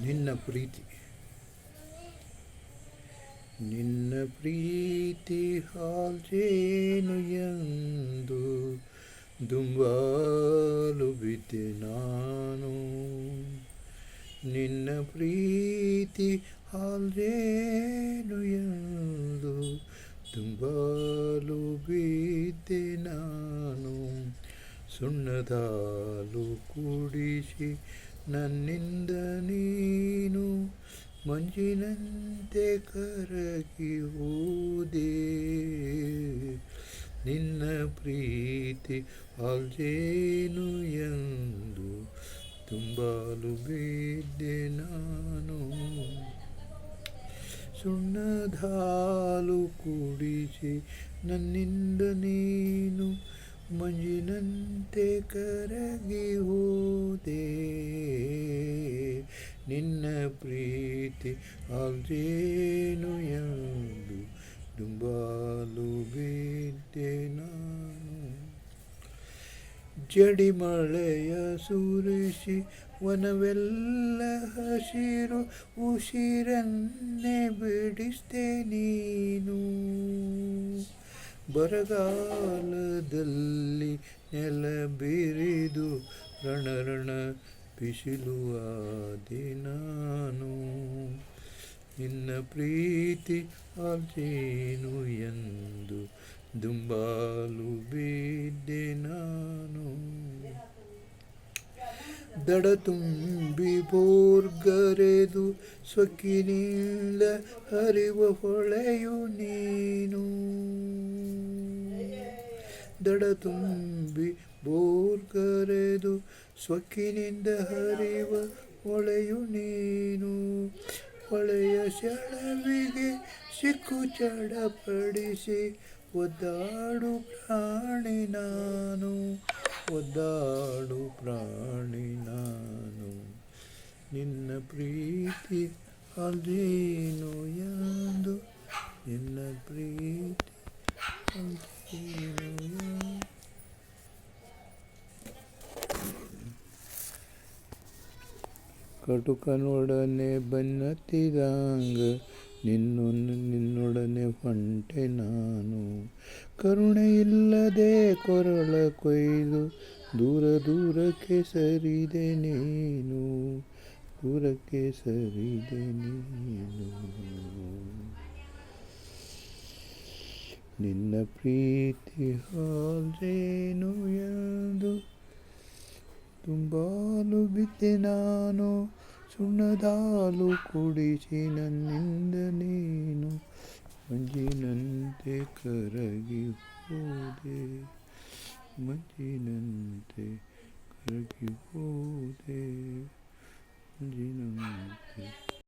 ನಿನ್ನ ಪ್ರೀತಿ ನಿನ್ನ ಪ್ರೀತಿ ಹಾಲ್ಜೇನು ಎಂದು ದುಂಬಾಲು ಬಿದ್ದೆ ನಾನು. ನಿನ್ನ ಪ್ರೀತಿ ಹಾಲ್ಜೇನು ಎಂದು ದುಂಬಾಲು ಬಿದ್ದೆ ನಾನು. ಸುಣ್ಣದಾಲು ಕುಡಿಸಿ ನನ್ನಿಂದ ನೀನು ಮಂಜಿನಂತೆ ಕರಗಿ ಹೋದೆ. ನಿನ್ನ ಪ್ರೀತಿ ಹಾಲ್ಜೇನು ಎಂದು ದುಂಬಾಲು ಬಿದ್ದೆ ನಾನು. ಸುಣ್ಣದಾಲು ಕುಡಿಸಿ ನನ್ನಿಂದ ನೀನು ಮಂಜಿನಂತೆ ಕರಗಿ ಹೋದೆ. ನಿನ್ನ ಪ್ರೀತಿ ಹಾಲ್ಜೇನು ಎಂದು ದುಂಬಾಲು ಬಿದ್ದೆ ನಾನು. ಜಡಿಮಳೆಯ ಸುರಿಸಿ ವನವೆಲ್ಲ ಹಸಿರು ಉಸಿರನ್ನೇ ಬಿಡಿಸ್ದೆ ನೀನು. ಬರಗಾಲದಲ್ಲಿ ನೆಲ ಬಿರಿದು ರಣ ಬಿಸಿಲು ಆದೆ ನಾನು. ನಿನ್ನ ಪ್ರೀತಿ ಹಾಲ್ಜೇನು ಎಂದು ದುಂಬಾಲು ಬಿದ್ದೆ ನಾನು. ದಡ ತುಂಬಿ ಬೋರ್ಗರೆದು ಸೊಕ್ಕಿನಿಂದ ಹರಿವ ಹೊಳೆಯು ನೀನು. ದಡ ತುಂಬಿ ಬೋರ್ಗರೆದು ಸೊಕ್ಕಿನಿಂದ ಹರಿವ ಹೊಳೆಯು ನೀನು. ಹೊಳೆಯ ಸೆಳವಿಗೆ ಸಿಕ್ಕು ಚಡಪಡಿಸಿ ಒದ್ದಾಡು ಪ್ರಾಣಿ ನಾನು. ಒದ್ದಾಡು ಪ್ರಾಣಿ ನಾನು. ನಿನ್ನ ಪ್ರೀತಿ ಹಾಲ್ಜೇನು ಎಂದು ನಿನ್ನ ಪ್ರೀತಿ ಹಾಲ್ಜೇನು ಎಂದು. ಕಟುಕನೊಡನೆ ಬನ್ನತ್ತಿದಂಗ ನಿನ್ನೊಡನೆ ಹೊಂಟೆ ನಾನು. ಕರುಣೆ ಇಲ್ಲದೆ ಕೊರಳ ಕೊಯ್ದು ದೂರಕ್ಕೆ ಸರಿದೆ ನೀನು. ದೂರಕ್ಕೆ ಸರಿದೆ ನೀನು. ನಿನ್ನ ಪ್ರೀತಿ ಹಾಲ್ಜೇನು ಎಂದು ದುಂಬಾಲು ಬಿದ್ದೆ ನಾನು. ಸುಣ್ಣದಾಲು ಕುಡಿಸಿ ನನ್ನಿಂದ ನೀನು ಮಂಜಿನಂತೆ ಕರಗಿ ಹೋದೆ. ಮಂಜಿನಂತೆ ಕರಗಿ ಹೋದೆ. ಮಂಜಿನಂತೆ